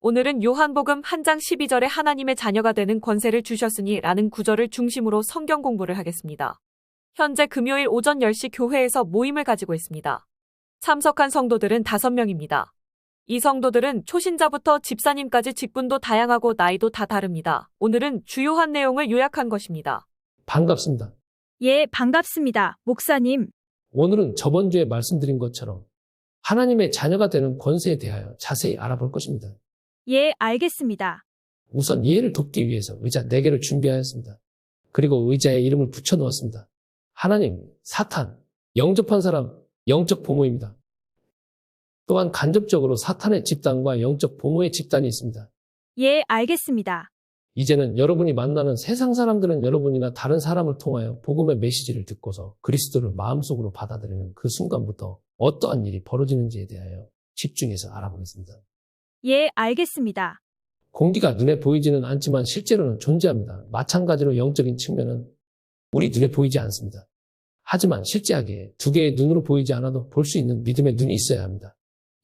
오늘은 요한복음 한 장 12절에 하나님의 자녀가 되는 권세를 주셨으니 라는 구절을 중심으로 성경 공부를 하겠습니다. 현재 금요일 오전 10시 교회에서 모임을 가지고 있습니다. 참석한 성도들은 5명입니다. 이 성도들은 초신자부터 집사님까지 직분도 다양하고 나이도 다 다릅니다. 오늘은 주요한 내용을 요약한 것입니다. 반갑습니다. 예, 반갑습니다. 목사님. 오늘은 저번 주에 말씀드린 것처럼 하나님의 자녀가 되는 권세에 대하여 자세히 알아볼 것입니다. 예, 알겠습니다. 우선 이해를 돕기 위해서 의자 4개를 준비하였습니다. 그리고 의자에 이름을 붙여놓았습니다. 하나님, 사탄, 영접한 사람, 영적 부모입니다. 또한 간접적으로 사탄의 집단과 영적 부모의 집단이 있습니다. 예, 알겠습니다. 이제는 여러분이 만나는 세상 사람들은 여러분이나 다른 사람을 통하여 복음의 메시지를 듣고서 그리스도를 마음속으로 받아들이는 그 순간부터 어떠한 일이 벌어지는지에 대하여 집중해서 알아보겠습니다. 예, 알겠습니다. 공기가 눈에 보이지는 않지만 실제로는 존재합니다. 마찬가지로 영적인 측면은 우리 눈에 보이지 않습니다. 하지만 실제하게 2개의 눈으로 보이지 않아도 볼 수 있는 믿음의 눈이 있어야 합니다.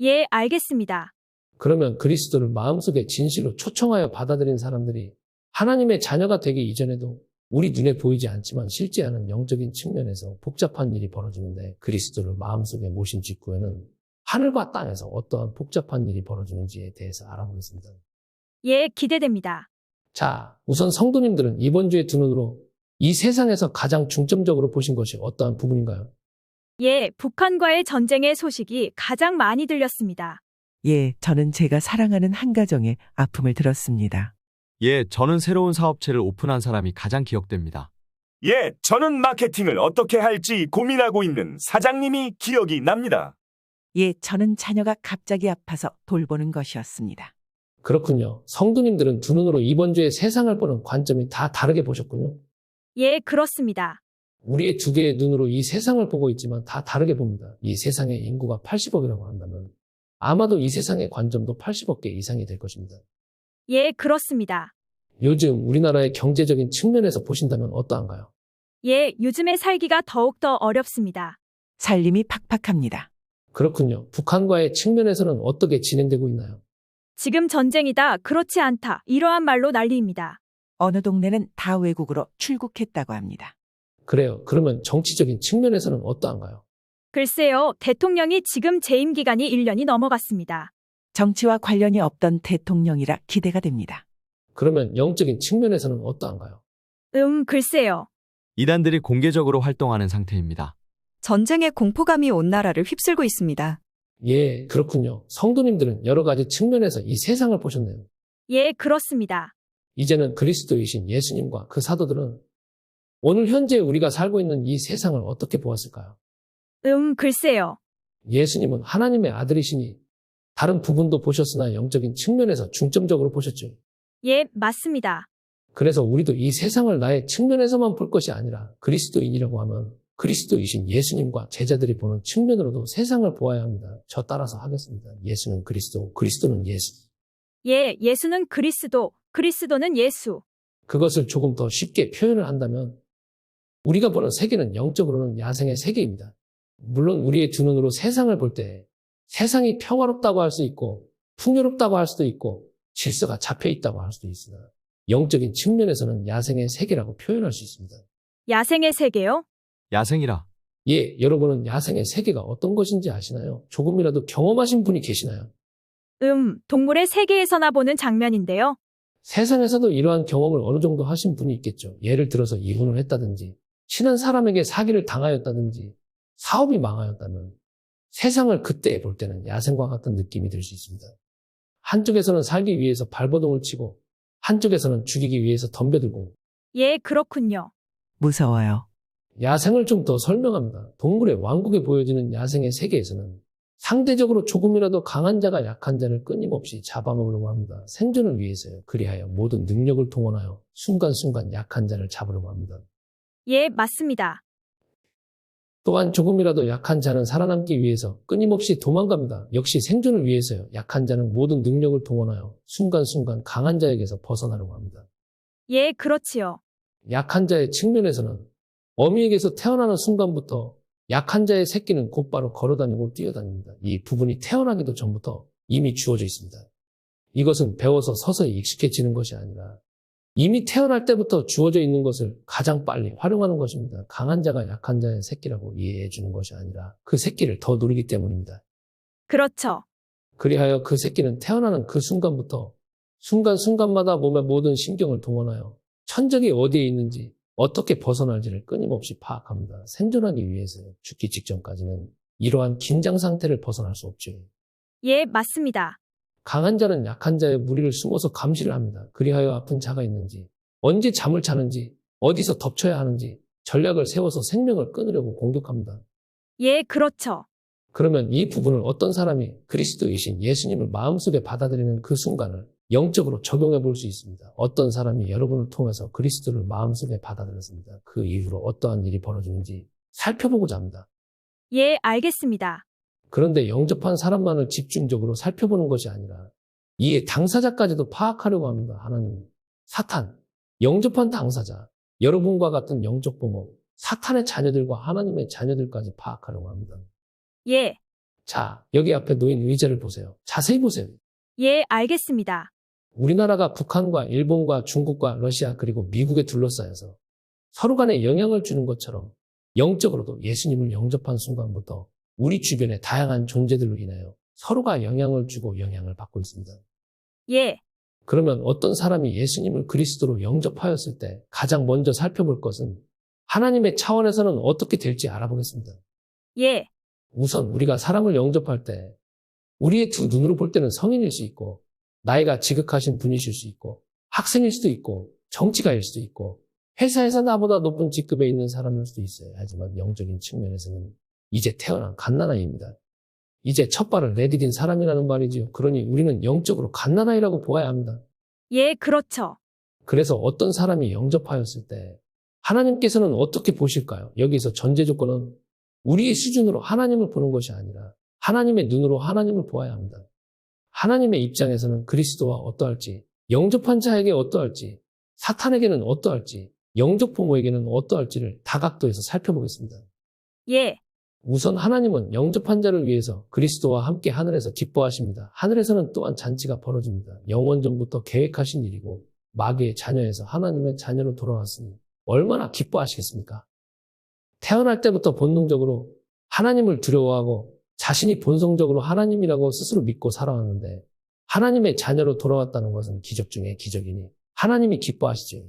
예, 알겠습니다. 그러면 그리스도를 마음속에 진실로 초청하여 받아들인 사람들이 하나님의 자녀가 되기 이전에도 우리 눈에 보이지 않지만 실제하는 영적인 측면에서 복잡한 일이 벌어지는데 그리스도를 마음속에 모신 직후에는 하늘과 땅에서 어떠한 복잡한 일이 벌어지는지에 대해서 알아보겠습니다. 예, 기대됩니다. 자, 우선 성도님들은 이번 주의 두 눈으로 이 세상에서 가장 중점적으로 보신 것이 어떠한 부분인가요? 예, 북한과의 전쟁의 소식이 가장 많이 들렸습니다. 예, 저는 제가 사랑하는 한 가정의 아픔을 들었습니다. 예, 저는 새로운 사업체를 오픈한 사람이 가장 기억됩니다. 예, 저는 마케팅을 어떻게 할지 고민하고 있는 사장님이 기억이 납니다. 예, 저는 자녀가 갑자기 아파서 돌보는 것이었습니다. 그렇군요. 성도님들은 두 눈으로 이번 주에 세상을 보는 관점이 다 다르게 보셨군요. 예, 그렇습니다. 우리의 2개의 눈으로 이 세상을 보고 있지만 다 다르게 봅니다. 이 세상의 인구가 80억이라고 한다면 아마도 이 세상의 관점도 80억 개 이상이 될 것입니다. 예, 그렇습니다. 요즘 우리나라의 경제적인 측면에서 보신다면 어떠한가요? 예, 요즘에 살기가 더욱더 어렵습니다. 살림이 팍팍합니다. 그렇군요. 북한과의 측면에서는 어떻게 진행되고 있나요? 지금 전쟁이다, 그렇지 않다, 이러한 말로 난리입니다. 어느 동네는 다 외국으로 출국했다고 합니다. 그래요. 그러면 정치적인 측면에서는 어떠한가요? 글쎄요, 대통령이 지금 재임 기간이 1년이 넘어갔습니다. 정치와 관련이 없던 대통령이라 기대가 됩니다. 그러면 영적인 측면에서는 어떠한가요? 글쎄요. 이단들이 공개적으로 활동하는 상태입니다. 전쟁의 공포감이 온 나라를 휩쓸고 있습니다. 예, 그렇군요. 성도님들은 여러 가지 측면에서 이 세상을 보셨네요. 예, 그렇습니다. 이제는 그리스도이신 예수님과 그 사도들은 오늘 현재 우리가 살고 있는 이 세상을 어떻게 보았을까요? 글쎄요. 예수님은 하나님의 아들이시니 다른 부분도 보셨으나 영적인 측면에서 중점적으로 보셨죠. 예, 맞습니다. 그래서 우리도 이 세상을 나의 측면에서만 볼 것이 아니라 그리스도인이라고 하면 그리스도이신 예수님과 제자들이 보는 측면으로도 세상을 보아야 합니다. 저 따라서 하겠습니다. 예수는 그리스도, 그리스도는 예수. 예, 예수는 그리스도, 그리스도는 예수. 그것을 조금 더 쉽게 표현을 한다면 우리가 보는 세계는 영적으로는 야생의 세계입니다. 물론 우리의 두 눈으로 세상을 볼 때 세상이 평화롭다고 할 수 있고 풍요롭다고 할 수도 있고 질서가 잡혀 있다고 할 수도 있으나 영적인 측면에서는 야생의 세계라고 표현할 수 있습니다. 야생의 세계요? 야생이라. 예, 여러분은 야생의 세계가 어떤 것인지 아시나요? 조금이라도 경험하신 분이 계시나요? 동물의 세계에서나 보는 장면인데요. 세상에서도 이러한 경험을 어느 정도 하신 분이 있겠죠. 예를 들어서 이혼을 했다든지 친한 사람에게 사기를 당하였다든지 사업이 망하였다면 세상을 그때 볼 때는 야생과 같은 느낌이 들 수 있습니다. 한쪽에서는 살기 위해서 발버둥을 치고 한쪽에서는 죽이기 위해서 덤벼들고. 예, 그렇군요. 무서워요. 야생을 좀 더 설명합니다. 동물의 왕국에 보여지는 야생의 세계에서는 상대적으로 조금이라도 강한 자가 약한 자를 끊임없이 잡아먹으려고 합니다. 생존을 위해서요. 그리하여 모든 능력을 동원하여 순간순간 약한 자를 잡으려고 합니다. 예, 맞습니다. 또한 조금이라도 약한 자는 살아남기 위해서 끊임없이 도망갑니다. 역시 생존을 위해서요. 약한 자는 모든 능력을 동원하여 순간순간 강한 자에게서 벗어나려고 합니다. 예, 그렇지요. 약한 자의 측면에서는 어미에게서 태어나는 순간부터 약한 자의 새끼는 곧바로 걸어다니고 뛰어다닙니다. 이 부분이 태어나기도 전부터 이미 주어져 있습니다. 이것은 배워서 서서히 익숙해지는 것이 아니라 이미 태어날 때부터 주어져 있는 것을 가장 빨리 활용하는 것입니다. 강한 자가 약한 자의 새끼라고 이해해 주는 것이 아니라 그 새끼를 더 누리기 때문입니다. 그렇죠. 그리하여 그 새끼는 태어나는 그 순간부터 순간순간마다 몸의 모든 신경을 동원하여 천적이 어디에 있는지 어떻게 벗어날지를 끊임없이 파악합니다. 생존하기 위해서 죽기 직전까지는 이러한 긴장 상태를 벗어날 수 없죠. 예, 맞습니다. 강한 자는 약한 자의 무리를 숨어서 감시를 합니다. 그리하여 아픈 자가 있는지, 언제 잠을 자는지, 어디서 덮쳐야 하는지 전략을 세워서 생명을 끊으려고 공격합니다. 예, 그렇죠. 그러면 이 부분을 어떤 사람이 그리스도이신 예수님을 마음속에 받아들이는 그 순간을 영적으로 적용해 볼 수 있습니다. 어떤 사람이 여러분을 통해서 그리스도를 마음속에 받아들였습니다. 그 이후로 어떠한 일이 벌어지는지 살펴보고자 합니다. 예, 알겠습니다. 그런데 영접한 사람만을 집중적으로 살펴보는 것이 아니라 이에 당사자까지도 파악하려고 합니다. 하나님, 사탄, 영접한 당사자, 여러분과 같은 영적 부모, 사탄의 자녀들과 하나님의 자녀들까지 파악하려고 합니다. 예, 자, 여기 앞에 놓인 의자를 보세요. 자세히 보세요. 예, 알겠습니다. 우리나라가 북한과 일본과 중국과 러시아 그리고 미국에 둘러싸여서 서로 간에 영향을 주는 것처럼 영적으로도 예수님을 영접한 순간부터 우리 주변의 다양한 존재들로 인하여 서로가 영향을 주고 영향을 받고 있습니다. 예, 그러면 어떤 사람이 예수님을 그리스도로 영접하였을 때 가장 먼저 살펴볼 것은 하나님의 차원에서는 어떻게 될지 알아보겠습니다. 예, 우선 우리가 사람을 영접할 때 우리의 두 눈으로 볼 때는 성인일 수 있고 나이가 지극하신 분이실 수 있고 학생일 수도 있고 정치가일 수도 있고 회사에서 나보다 높은 직급에 있는 사람일 수도 있어요. 하지만 영적인 측면에서는 이제 태어난 갓난아이입니다. 이제 첫 발을 내디딘 사람이라는 말이지요. 그러니 우리는 영적으로 갓난아이라고 보아야 합니다. 예, 그렇죠. 그래서 어떤 사람이 영접하였을 때 하나님께서는 어떻게 보실까요? 여기서 전제 조건은 우리의 수준으로 하나님을 보는 것이 아니라 하나님의 눈으로 하나님을 보아야 합니다. 하나님의 입장에서는 그리스도와 어떠할지, 영접한 자에게 어떠할지, 사탄에게는 어떠할지, 영접 부모에게는 어떠할지를 다각도에서 살펴보겠습니다. 예, 우선 하나님은 영접한 자를 위해서 그리스도와 함께 하늘에서 기뻐하십니다. 하늘에서는 또한 잔치가 벌어집니다. 영원 전부터 계획하신 일이고 마귀의 자녀에서 하나님의 자녀로 돌아왔으니 얼마나 기뻐하시겠습니까? 태어날 때부터 본능적으로 하나님을 두려워하고 자신이 본성적으로 하나님이라고 스스로 믿고 살아왔는데 하나님의 자녀로 돌아왔다는 것은 기적 중에 기적이니 하나님이 기뻐하시죠.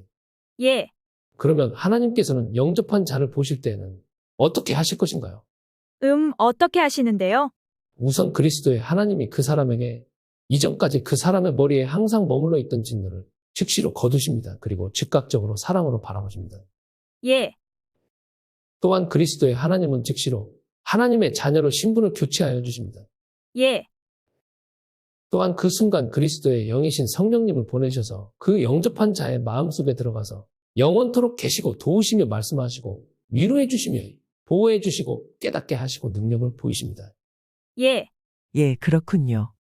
예, 그러면 하나님께서는 영접한 자를 보실 때는 어떻게 하실 것인가요? 어떻게 하시는데요? 우선 그리스도의 하나님이 그 사람에게 이전까지 그 사람의 머리에 항상 머물러 있던 진노를 즉시로 거두십니다. 그리고 즉각적으로 사랑으로 바라보십니다. 예, 또한 그리스도의 하나님은 즉시로 하나님의 자녀로 신분을 교체하여 주십니다. 예, 또한 그 순간 그리스도의 영이신 성령님을 보내셔서 그 영접한 자의 마음속에 들어가서 영원토록 계시고 도우시며 말씀하시고 위로해 주시며 보호해 주시고 깨닫게 하시고 능력을 보이십니다. 예, 예, 그렇군요.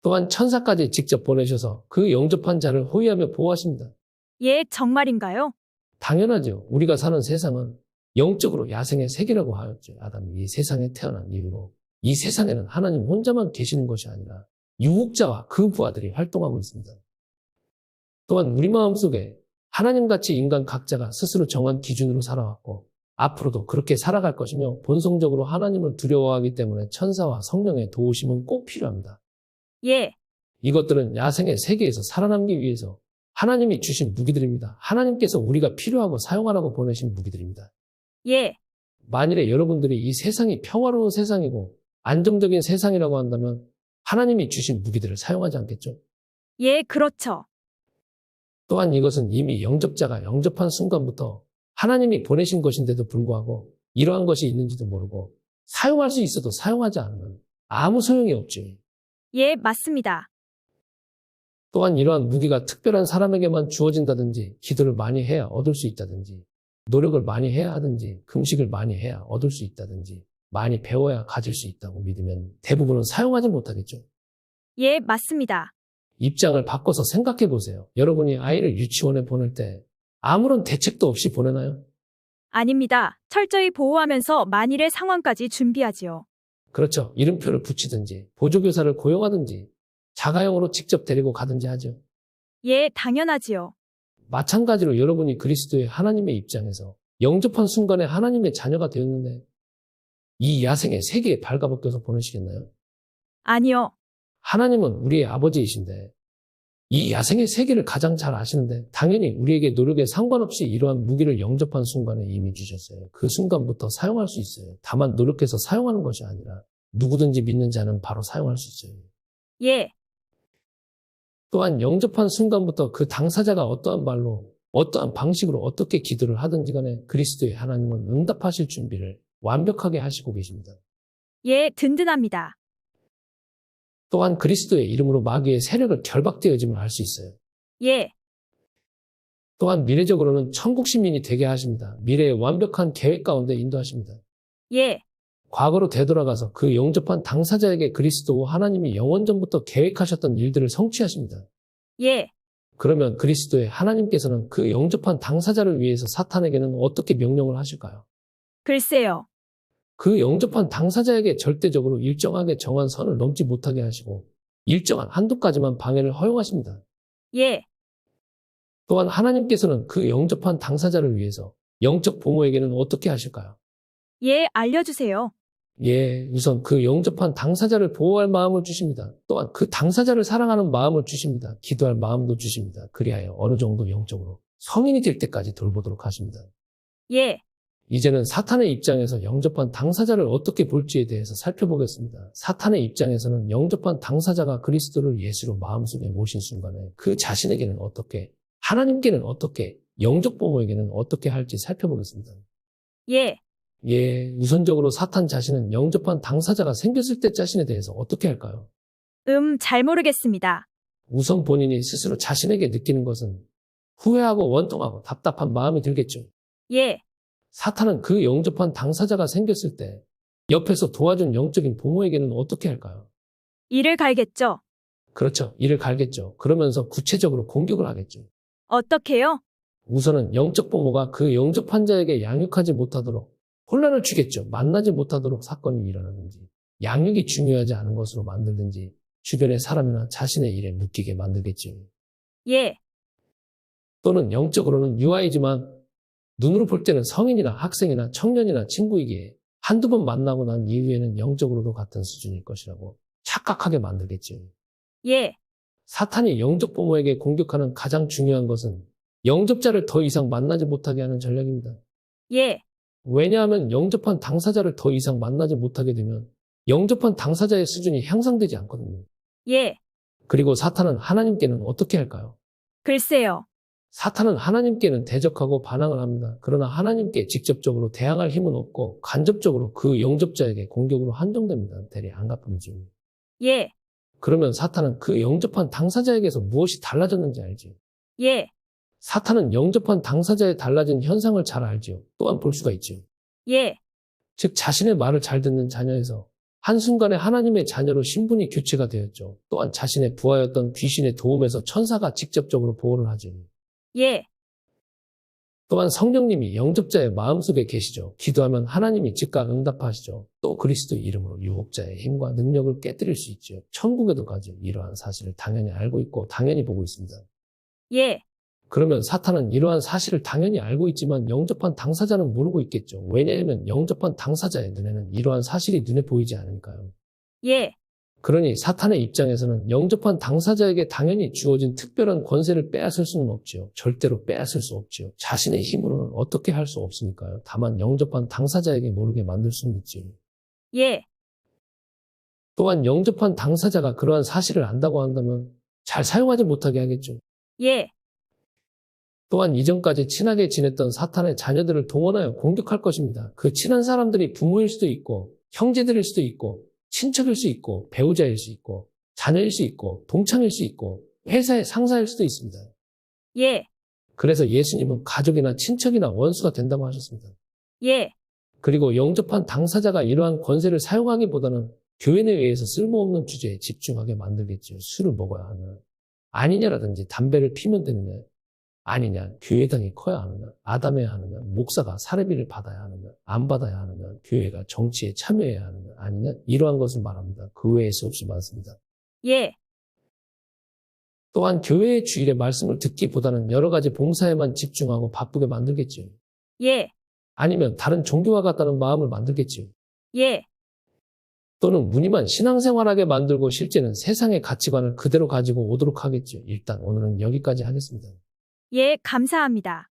또한 천사까지 직접 보내셔서 그 영접한 자를 호위하며 보호하십니다. 예, 정말인가요? 당연하죠. 우리가 사는 세상은 영적으로 야생의 세계라고 하였죠. 아담이 이 세상에 태어난 이후로 이 세상에는 하나님 혼자만 계시는 것이 아니라 유혹자와 그 부하들이 활동하고 있습니다. 또한 우리 마음속에 하나님같이 인간 각자가 스스로 정한 기준으로 살아왔고 앞으로도 그렇게 살아갈 것이며 본성적으로 하나님을 두려워하기 때문에 천사와 성령의 도우심은 꼭 필요합니다. 예, 이것들은 야생의 세계에서 살아남기 위해서 하나님이 주신 무기들입니다. 하나님께서 우리가 필요하고 사용하라고 보내신 무기들입니다. 예, 만일에 여러분들이 이 세상이 평화로운 세상이고 안정적인 세상이라고 한다면 하나님이 주신 무기들을 사용하지 않겠죠? 예, 그렇죠. 또한 이것은 이미 영접자가 영접한 순간부터 하나님이 보내신 것인데도 불구하고 이러한 것이 있는지도 모르고 사용할 수 있어도 사용하지 않으면 아무 소용이 없죠. 예, 맞습니다. 또한 이러한 무기가 특별한 사람에게만 주어진다든지 기도를 많이 해야 얻을 수 있다든지 노력을 많이 해야 하든지 금식을 많이 해야 얻을 수 있다든지 많이 배워야 가질 수 있다고 믿으면 대부분은 사용하지 못하겠죠. 예, 맞습니다. 입장을 바꿔서 생각해 보세요. 여러분이 아이를 유치원에 보낼 때 아무런 대책도 없이 보내나요? 아닙니다. 철저히 보호하면서 만일의 상황까지 준비하지요. 그렇죠. 이름표를 붙이든지 보조교사를 고용하든지 자가용으로 직접 데리고 가든지 하죠. 예, 당연하지요. 마찬가지로 여러분이 그리스도의 하나님의 입장에서 영접한 순간에 하나님의 자녀가 되었는데 이 야생의 세계에 발가벗겨서 보내시겠나요? 아니요. 하나님은 우리의 아버지이신데 이 야생의 세계를 가장 잘 아시는데 당연히 우리에게 노력에 상관없이 이러한 무기를 영접한 순간에 이미 주셨어요. 그 순간부터 사용할 수 있어요. 다만 노력해서 사용하는 것이 아니라 누구든지 믿는 자는 바로 사용할 수 있어요. 예, 또한 영접한 순간부터 그 당사자가 어떠한 말로 어떠한 방식으로 어떻게 기도를 하든지 간에 그리스도의 하나님은 응답하실 준비를 완벽하게 하시고 계십니다. 예, 든든합니다. 또한 그리스도의 이름으로 마귀의 세력을 결박되어짐을 알 수 있어요. 예, 또한 미래적으로는 천국 시민이 되게 하십니다. 미래의 완벽한 계획 가운데 인도하십니다. 예, 과거로 되돌아가서 그 영접한 당사자에게 그리스도와 하나님이 영원전부터 계획하셨던 일들을 성취하십니다. 예, 그러면 그리스도의 하나님께서는 그 영접한 당사자를 위해서 사탄에게는 어떻게 명령을 하실까요? 글쎄요. 그 영접한 당사자에게 절대적으로 일정하게 정한 선을 넘지 못하게 하시고 일정한 한도까지만 방해를 허용하십니다. 예, 또한 하나님께서는 그 영접한 당사자를 위해서 영적 부모에게는 어떻게 하실까요? 예, 알려주세요. 예, 우선 그 영접한 당사자를 보호할 마음을 주십니다. 또한 그 당사자를 사랑하는 마음을 주십니다. 기도할 마음도 주십니다. 그리하여 어느 정도 영적으로 성인이 될 때까지 돌보도록 하십니다. 예, 이제는 사탄의 입장에서 영접한 당사자를 어떻게 볼지에 대해서 살펴보겠습니다. 사탄의 입장에서는 영접한 당사자가 그리스도를 예수로 마음속에 모신 순간에 그 자신에게는 어떻게, 하나님께는 어떻게, 영적 부모에게는 어떻게 할지 살펴보겠습니다. 예, 예, 우선적으로 사탄 자신은 영접한 당사자가 생겼을 때 자신에 대해서 어떻게 할까요? 잘 모르겠습니다. 우선 본인이 스스로 자신에게 느끼는 것은 후회하고 원통하고 답답한 마음이 들겠죠. 예, 사탄은 그 영접한 당사자가 생겼을 때 옆에서 도와준 영적인 부모에게는 어떻게 할까요? 이를 갈겠죠. 그렇죠. 이를 갈겠죠. 그러면서 구체적으로 공격을 하겠죠. 어떻게요? 우선은 영적 부모가 그 영접한 자에게 양육하지 못하도록 혼란을 주겠죠. 만나지 못하도록 사건이 일어나든지 양육이 중요하지 않은 것으로 만들든지 주변의 사람이나 자신의 일에 묶이게 만들겠죠. 예, 또는 영적으로는 유아이지만 눈으로 볼 때는 성인이나 학생이나 청년이나 친구이기에 한두 번 만나고 난 이후에는 영적으로도 같은 수준일 것이라고 착각하게 만들겠죠. 예, 사탄이 영적 부모에게 공격하는 가장 중요한 것은 영접자를 더 이상 만나지 못하게 하는 전략입니다. 예, 왜냐하면 영접한 당사자를 더 이상 만나지 못하게 되면 영접한 당사자의 수준이 향상되지 않거든요. 예, 그리고 사탄은 하나님께는 어떻게 할까요? 글쎄요. 사탄은 하나님께는 대적하고 반항을 합니다. 그러나 하나님께 직접적으로 대항할 힘은 없고 간접적으로 그 영접자에게 공격으로 한정됩니다. 대리 안갚음이죠. 예, 그러면 사탄은 그 영접한 당사자에게서 무엇이 달라졌는지 알지요. 예, 사탄은 영접한 당사자의 달라진 현상을 잘 알지요. 또한 볼 수가 있지요. 예, 즉 자신의 말을 잘 듣는 자녀에서 한순간에 하나님의 자녀로 신분이 교체가 되었죠. 또한 자신의 부하였던 귀신의 도움에서 천사가 직접적으로 보호를 하죠. 예, 또한 성령님이 영접자의 마음속에 계시죠. 기도하면 하나님이 즉각 응답하시죠. 또 그리스도 이름으로 유혹자의 힘과 능력을 깨뜨릴 수 있죠. 천국에도 가죠. 이러한 사실을 당연히 알고 있고 당연히 보고 있습니다. 예, 그러면 사탄은 이러한 사실을 당연히 알고 있지만 영접한 당사자는 모르고 있겠죠. 왜냐하면 영접한 당사자의 눈에는 이러한 사실이 눈에 보이지 않으니까요. 예, 그러니 사탄의 입장에서는 영접한 당사자에게 당연히 주어진 특별한 권세를 빼앗을 수는 없지요. 절대로 빼앗을 수 없지요. 자신의 힘으로는 어떻게 할 수 없으니까요. 다만 영접한 당사자에게 모르게 만들 수는 있지요. 예, 또한 영접한 당사자가 그러한 사실을 안다고 한다면 잘 사용하지 못하게 하겠죠. 예, 또한 이전까지 친하게 지냈던 사탄의 자녀들을 동원하여 공격할 것입니다. 그 친한 사람들이 부모일 수도 있고 형제들일 수도 있고 친척일 수 있고 배우자일 수 있고 자녀일 수 있고 동창일 수 있고 회사의 상사일 수도 있습니다. 예, 그래서 예수님은 가족이나 친척이나 원수가 된다고 하셨습니다. 예, 그리고 영접한 당사자가 이러한 권세를 사용하기보다는 교회 내에서 쓸모없는 주제에 집중하게 만들겠죠. 술을 먹어야 하나 아니냐라든지 담배를 피면 되느냐 아니냐, 교회당이 커야 하느냐, 아담해야 하느냐, 목사가 사례비를 받아야 하느냐, 안 받아야 하느냐, 교회가 정치에 참여해야 하느냐, 아니냐, 이러한 것을 말합니다. 그 외에 수없이 많습니다. 예, 또한 교회의 주일에 말씀을 듣기보다는 여러 가지 봉사에만 집중하고 바쁘게 만들겠죠. 예, 아니면 다른 종교와 같다는 마음을 만들겠죠. 예. 또는 무늬만 신앙생활하게 만들고 실제는 세상의 가치관을 그대로 가지고 오도록 하겠죠. 일단 오늘은 여기까지 하겠습니다. 예, 감사합니다.